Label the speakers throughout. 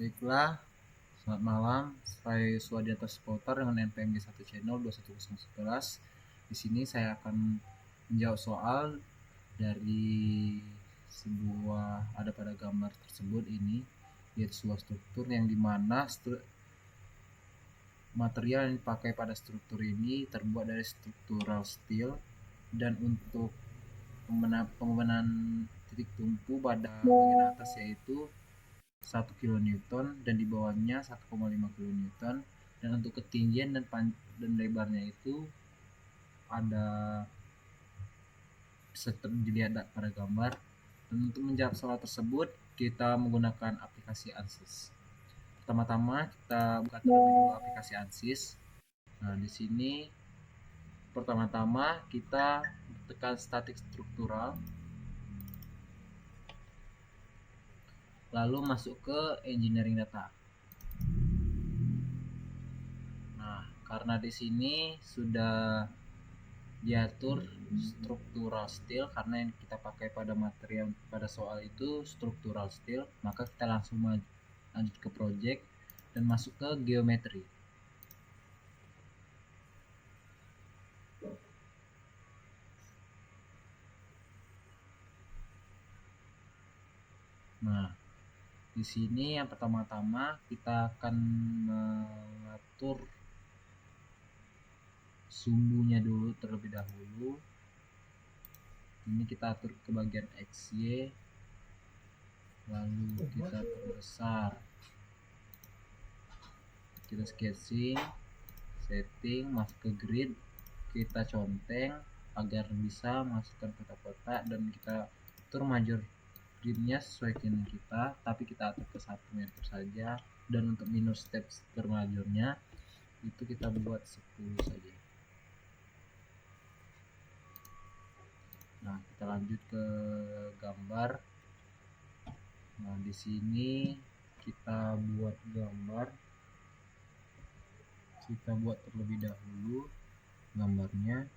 Speaker 1: Baiklah, selamat malam. Saya Suadianto Supporter dengan NPMG 1 Channel 21011. Di sini saya akan menjawab soal dari ada pada gambar tersebut ini, yaitu sebuah struktur yang dimana material yang dipakai pada struktur ini terbuat dari struktural steel, dan untuk pembenahan titik tumpu pada bagian atas yaitu 1 kN dan di bawahnya 1,5 kN, dan untuk ketinggian dan lebarnya itu ada bisa dilihat pada gambar. Dan untuk menjawab soal tersebut kita menggunakan aplikasi ANSYS. Pertama-tama kita buka terlebih dahulu aplikasi ANSYS. Nah, di sini pertama-tama kita tekan statik struktural, lalu masuk ke engineering data. Nah, karena di sini sudah diatur struktural steel, karena yang kita pakai pada material pada soal itu struktural steel, maka kita langsung lanjut ke project dan masuk ke geometri. Nah, di sini yang pertama-tama kita akan mengatur sumbunya dulu terlebih dahulu. Ini kita atur ke bagian XY, lalu kita perbesar, kita sketching, setting, masuk ke grid, kita conteng agar bisa masukkan kotak-kotak, dan kita atur major gridnya sesuai keinginan kita, tapi kita atur ke 1 meter saja. Dan untuk minus step termajornya itu kita buat 10 saja. Nah, kita lanjut ke gambar. Nah, di sini kita buat gambar. Kita buat terlebih dahulu gambarnya.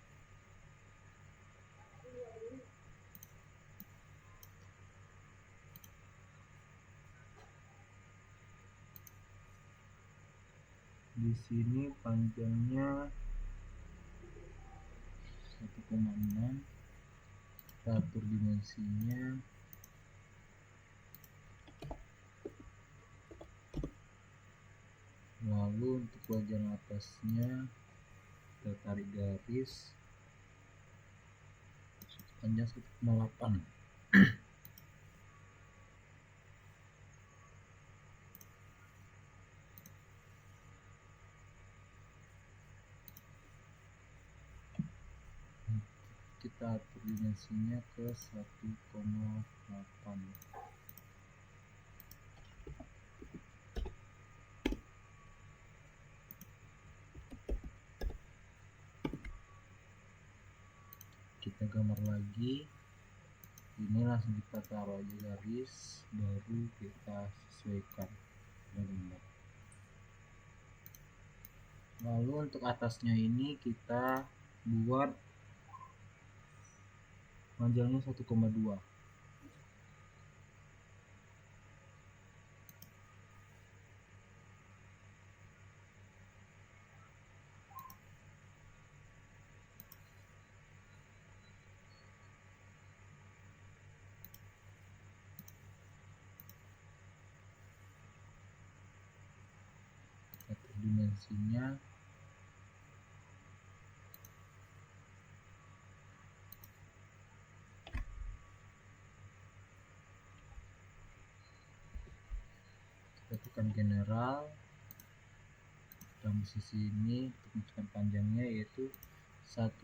Speaker 1: Di sini panjangnya 1,6. Kita atur dimensinya. Lalu untuk bagian atasnya kita tarik garis panjang 1,8. Kita atur dimensinya ke 1,8. Kita gambar lagi. Ini langsung kita taruh aja garis, baru kita sesuaikan gambar. Lalu untuk atasnya ini kita buat panjangnya 1,2. Atur dimensinya. Kita tekan general. Dalam sisi ini untuk menentukan panjangnya yaitu 1,2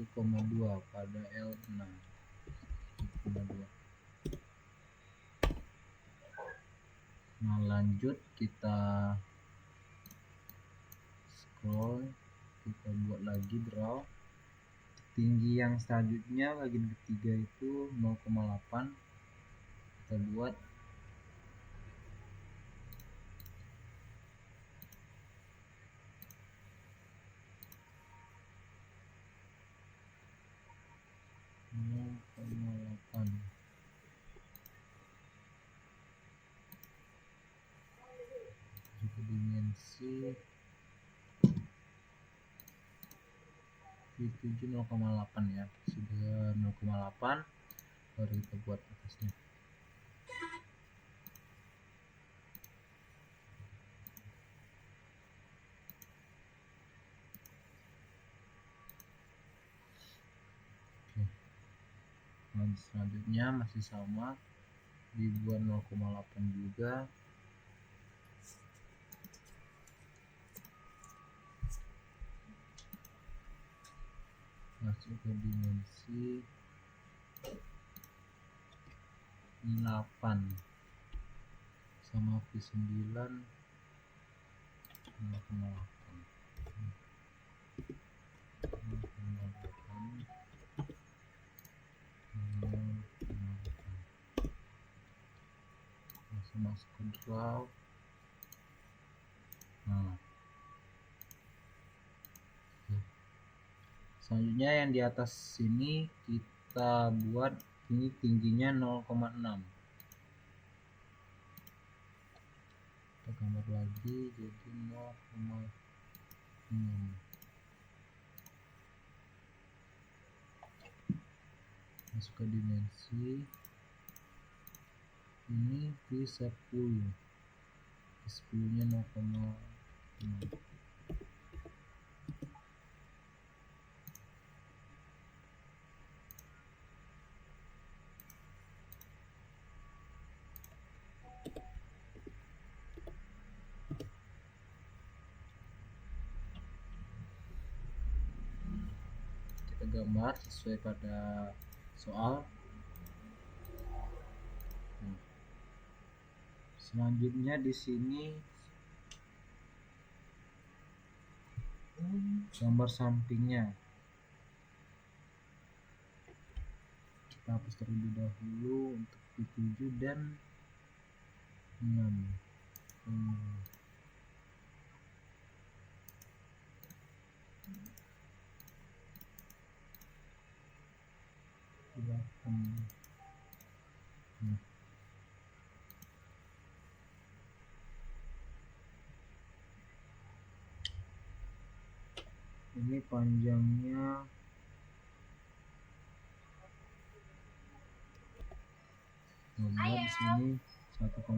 Speaker 1: pada L6. 1,2. Nah, lanjut kita scroll, kita buat lagi draw. Tinggi yang selanjutnya bagian ketiga itu 0,8. Kita buat di 0,8 ya, sudah 0,8, baru kita buat atasnya. Oke. Nah, selanjutnya masih sama, dibuat 0,8 juga. Masuk ke dimensi 8 sama V9 0,8. Masuk ke draw. Nah, selanjutnya yang di atas sini kita buat ini tingginya 0,6. Kita gambar lagi jadi 0,6. Masuk ke dimensi ini V10, V10 nya 0,6. Kita gambar sesuai pada soal. Selanjutnya di sini gambar sampingnya kita hapus terlebih dahulu untuk V7 dan 6. Ini panjangnya gambar di sini 1,8.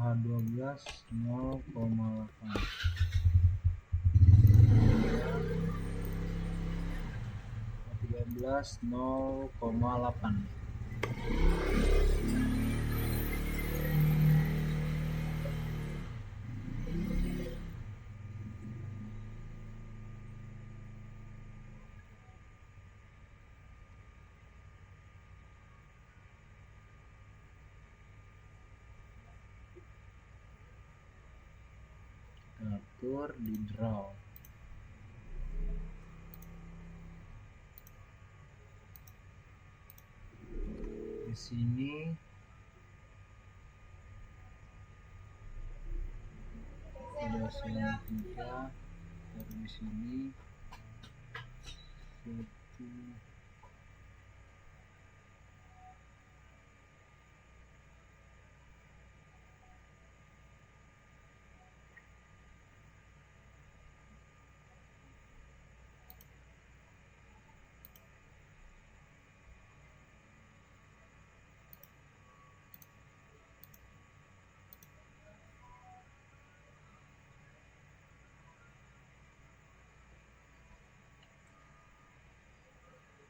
Speaker 1: H12 0,8. H13 0,8. Atur di draw. Di sini ada segitiga, baru di sini satu.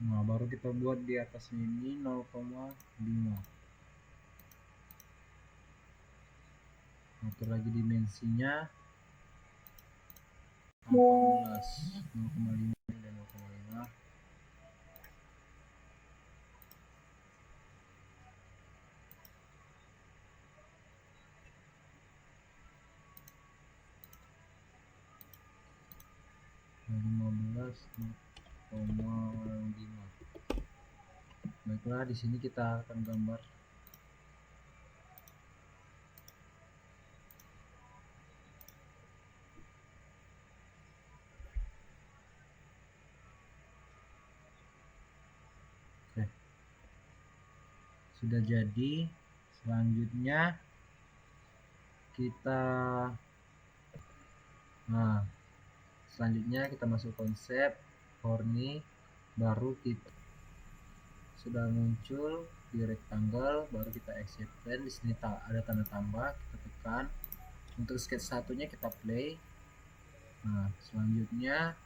Speaker 1: Nah, baru kita buat di atas ini 0,5. Atur lagi dimensinya 18, 0,5 dan 0,5. Dan 15 0,5. Baiklah, di sini kita akan gambar Sudah jadi. Selanjutnya kita masuk konsep horny, baru kita sudah muncul di rectangle, baru kita accept. Di sini ada tanda tambah, kita tekan. Untuk sketch satunya kita play. Selanjutnya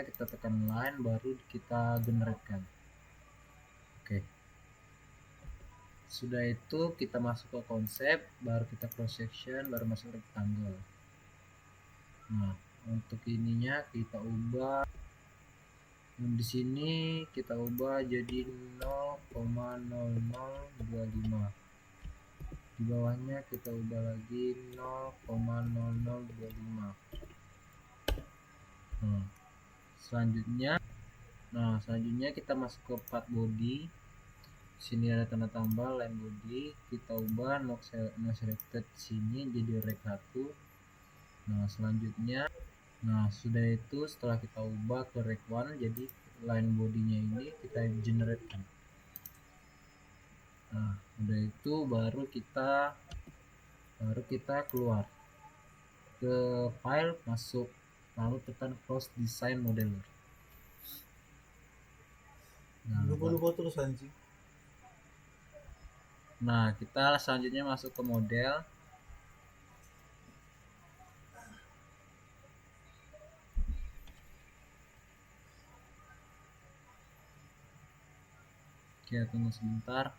Speaker 1: kita tekan line, baru kita generatekan. Oke. Sudah itu kita masuk ke konsep, baru kita cross section, baru masuk rectangle. Untuk ininya kita ubah. Di sini kita ubah jadi 0,0025. Di bawahnya kita ubah lagi 0,0025. Selanjutnya kita masuk ke part body. Sini ada tanda tambah line body, kita ubah no selected sini jadi rect 1. Selanjutnya sudah itu setelah kita ubah ke rect 1, jadi line bodinya ini kita generatekan. Udah itu baru kita keluar ke file, masuk, lalu tekan close design modeler.
Speaker 2: Lupa terus anjing.
Speaker 1: Kita selanjutnya masuk ke model. Oke, tunggu sebentar.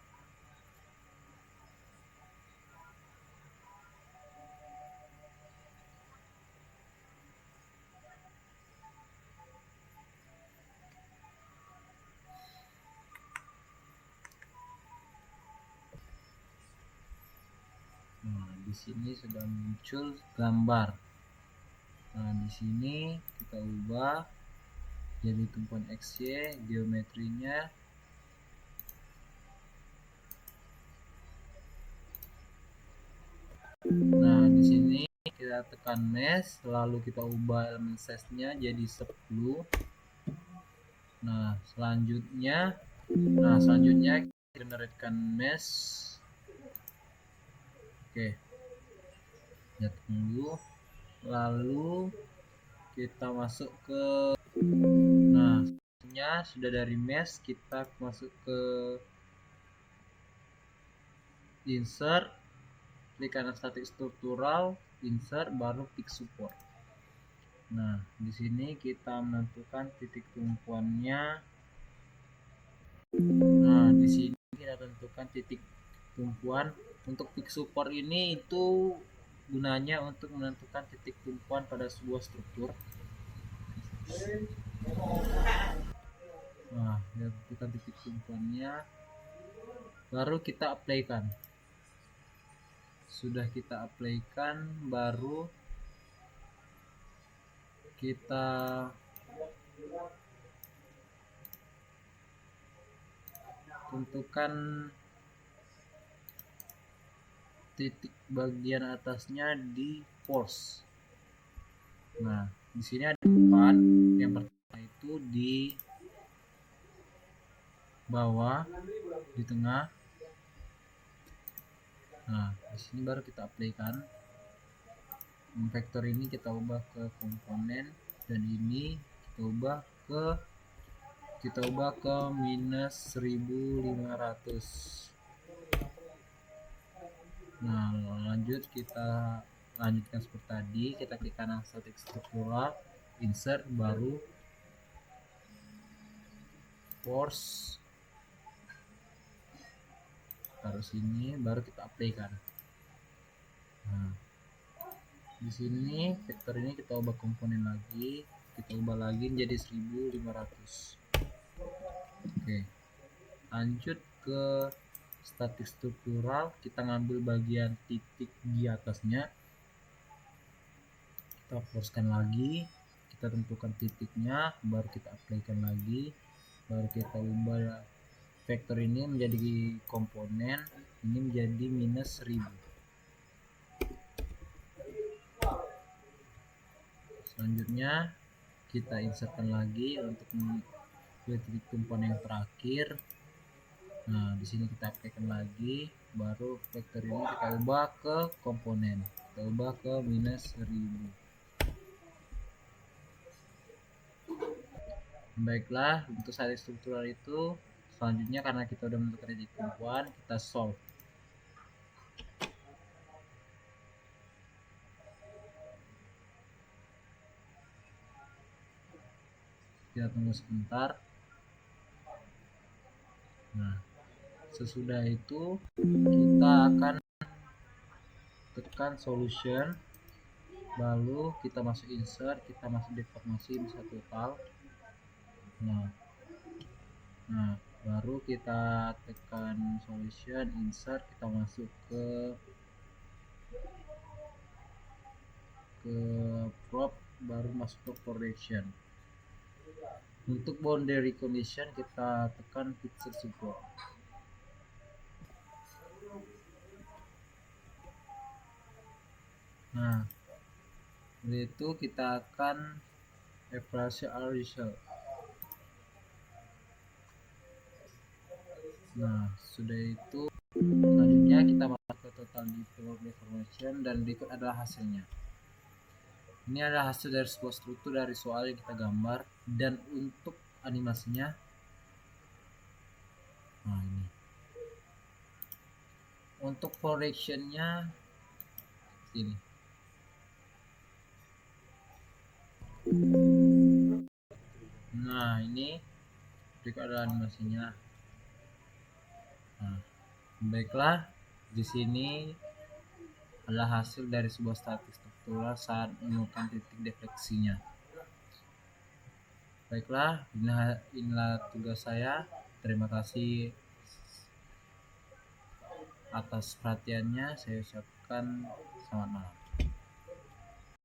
Speaker 1: Di sini sudah muncul gambar. Di sini kita ubah jadi tumpuan XY, geometrinya. Di sini kita tekan mesh, lalu kita ubah elemen size-nya jadi 10. Selanjutnya kita generatekan mesh. Oke. Ya, tunggu. Lalu kita masuk ke sudah dari mesh, kita masuk ke insert, klik kanan static struktural, insert, baru pick support. Di sini kita menentukan titik tumpuannya. Di sini kita tentukan titik tumpuan. Untuk pick support ini itu gunanya untuk menentukan titik tumpuan pada sebuah struktur. Kita tentukan titik tumpuannya, baru kita apply-kan. Sudah kita apply-kan, baru kita tentukan titik bagian atasnya di force. Di sini ada 4. Yang pertama itu di bawah, di tengah. Di sini baru kita apply-kan. Vektor ini kita ubah ke komponen, dan ini kita ubah ke minus 1500. Kita lanjutkan seperti tadi. Kita klik kanan static struktural, insert, baru force, taruh sini, baru kita apply-kan. Di sini vektor ini kita ubah komponen lagi, kita ubah lagi menjadi 1500. Oke, lanjut ke static struktural, kita ngambil bagian titik di atasnya, kita forcekan lagi, kita tentukan titiknya, baru kita apply-kan lagi, baru kita ubah vektor ini menjadi komponen, ini menjadi minus 1000. Selanjutnya kita insertkan lagi untuk titik tumpuan yang terakhir. Nah, di sini kita aplikasikan lagi, baru vektor ini kita ubah ke komponen. Kita ubah ke minus 1000. Baiklah, untuk sari struktural itu selanjutnya karena kita udah menentukan titik tumpuan, kita solve. Kita tunggu sebentar. Nah, sesudah itu kita akan tekan solution, lalu kita masuk insert, kita masuk deformasi bisa total. Nah, baru kita tekan solution, insert, kita masuk ke prop, baru masuk ke correction. Untuk boundary condition kita tekan fixed support. Nah, dari itu kita akan evaluasi our result. Nah, sudah itu selanjutnya kita masuk ke total deformation dan berikut adalah hasilnya. Ini adalah hasil dari sebuah struktur dari soal yang kita gambar, dan untuk animasinya, nah ini. Untuk correctionnya ini. Nah, ini berikut adalah animasinya. Nah, baiklah, di sini adalah hasil dari sebuah statik struktural saat menemukan titik defleksinya. Baiklah, inilah tugas saya. Terima kasih atas perhatiannya. Saya ucapkan selamat malam.